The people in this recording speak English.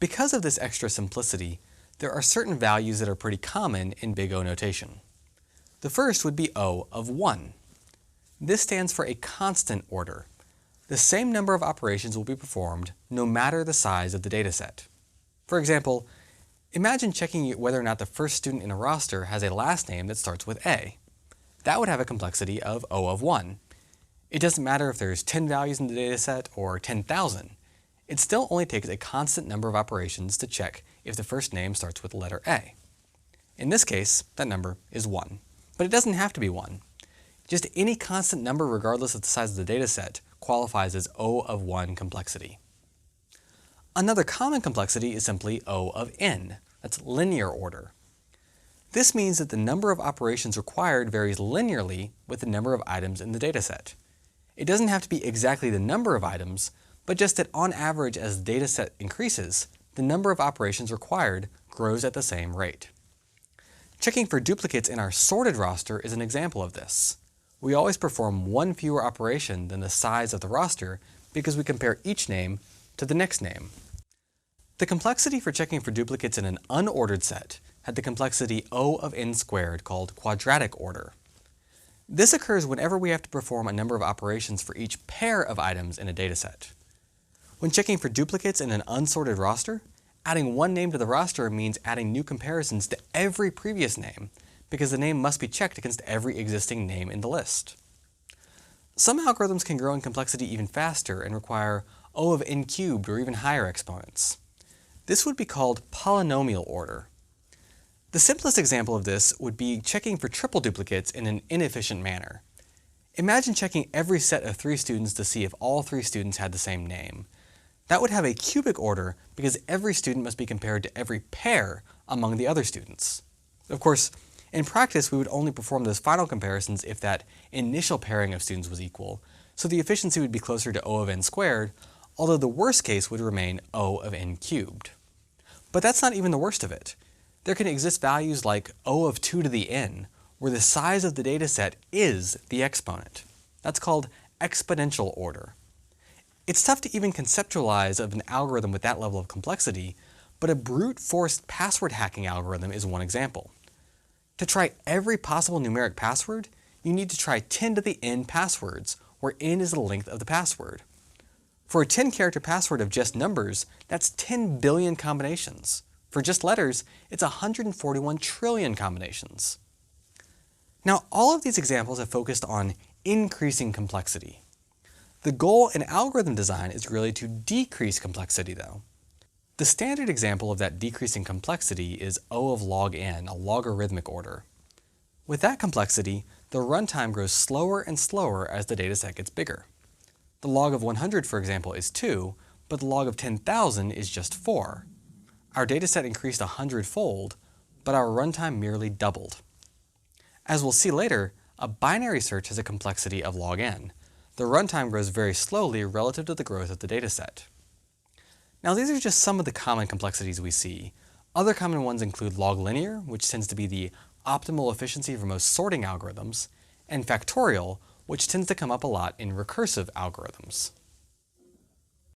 Because of this extra simplicity, there are certain values that are pretty common in big O notation. The first would be O of 1. This stands for a constant order. The same number of operations will be performed no matter the size of the dataset. For example, imagine checking whether or not the first student in a roster has a last name that starts with A. That would have a complexity of O of 1. It doesn't matter if there's 10 values in the dataset or 10,000. It still only takes a constant number of operations to check if the first name starts with the letter A. In this case, that number is 1. But it doesn't have to be 1. Just any constant number regardless of the size of the dataset qualifies as O of 1 complexity. Another common complexity is simply O of n. That's linear order. This means that the number of operations required varies linearly with the number of items in the dataset. It doesn't have to be exactly the number of items, but just that on average as the dataset increases, the number of operations required grows at the same rate. Checking for duplicates in our sorted roster is an example of this. We always perform one fewer operation than the size of the roster because we compare each name to the next name. The complexity for checking for duplicates in an unordered set had the complexity O of n squared called quadratic order. This occurs whenever we have to perform a number of operations for each pair of items in a dataset. When checking for duplicates in an unsorted roster, adding one name to the roster means adding new comparisons to every previous name, because the name must be checked against every existing name in the list. Some algorithms can grow in complexity even faster and require O of n cubed or even higher exponents. This would be called polynomial order. The simplest example of this would be checking for triple duplicates in an inefficient manner. Imagine checking every set of 3 students to see if all 3 students had the same name. That would have a cubic order because every student must be compared to every pair among the other students. Of course, in practice we would only perform those final comparisons if that initial pairing of students was equal, so the efficiency would be closer to O of n squared, although the worst case would remain O of n cubed. But that's not even the worst of it. There can exist values like O of 2 to the n, where the size of the dataset is the exponent. That's called exponential order. It's tough to even conceptualize of an algorithm with that level of complexity, but a brute force password hacking algorithm is one example. To try every possible numeric password, you need to try 10 to the n passwords, where n is the length of the password. For a 10-character password of just numbers, that's 10 billion combinations. For just letters, it's 141 trillion combinations. Now, all of these examples have focused on increasing complexity. The goal in algorithm design is really to decrease complexity, though. The standard example of that decreasing complexity is O of log n, a logarithmic order. With that complexity, the runtime grows slower and slower as the dataset gets bigger. The log of 100, for example, is 2, but the log of 10,000 is just 4. Our dataset increased 100-fold, but our runtime merely doubled. As we'll see later, a binary search has a complexity of log n. The runtime grows very slowly relative to the growth of the dataset. Now these are just some of the common complexities we see. Other common ones include log linear, which tends to be the optimal efficiency for most sorting algorithms, and factorial, which tends to come up a lot in recursive algorithms.